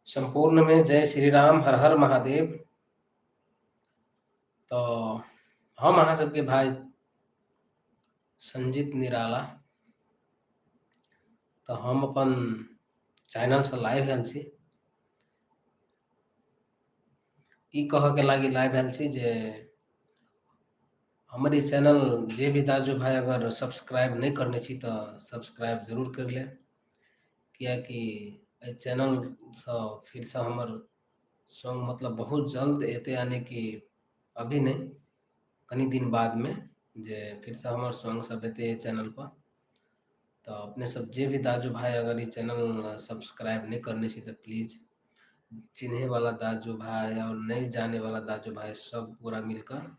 संपूर्ण में जय श्री राम, हर हर महादेव। तो हम अहाँ सबके भाई संजीत निराला। तो हम अपन चैनल से लाइव भेल छी। ई कह के लागी लाइव भेल छी जे हमर ई चैनल जे भी दाजू भाई अगर सब्सक्राइब नहीं करने छी तो सब्सक्राइब जरूर कर ले, कियाकि एहि चैनल से फिर से हमर सॉन्ग मतलब बहुत जल्द एते, यानी कि अभी नहीं कनी दिन बाद में जे फिर से हमर सॉन्ग सब एते चैनल पर। तो अपने सब जे भी दाजू भाई अगर ये चैनल सब्सक्राइब नहीं करने छी तो प्लीज़ चिन्हे वाला दाजू भाई और नहीं जाने वाला दाजू भाई सब पूरा मिलकर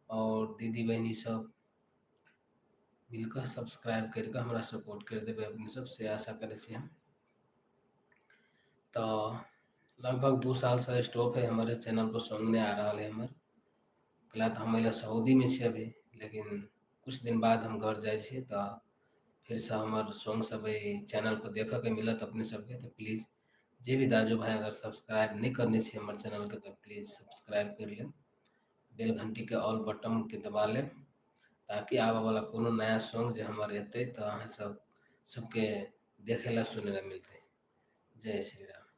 और दीदी बहनी सब मिलकर सब्सक्राइब करके हमरा सपोर्ट कर देवे। अपने सब से आशा करे छी हम। तो लगभग 2 साल से स्टॉप है हमारे चैनल पर सॉन्ग नहीं आ रहा है हमर। कला तो हम सऊदी में छी अभी, लेकिन कुछ दिन बाद हम घर जाए छी तो फिर से हमार सॉन्ग सब चैनल पर देख के मिलत अपने सबके। तो प्लीज़ जे भी दाजू भाई अगर सब्सक्राइब नहीं करने छी हमारे चैनल के तो प्लीज़ सब्सक्राइब कर लें, बेल घंटी के ऑल बटन के दबा लें, ताकि आवे वाला कोनो नया सॉन्ग जो हमारे एते तो अहाँ सब सबके देखे ला सुने ला मिलते। जय श्री राम।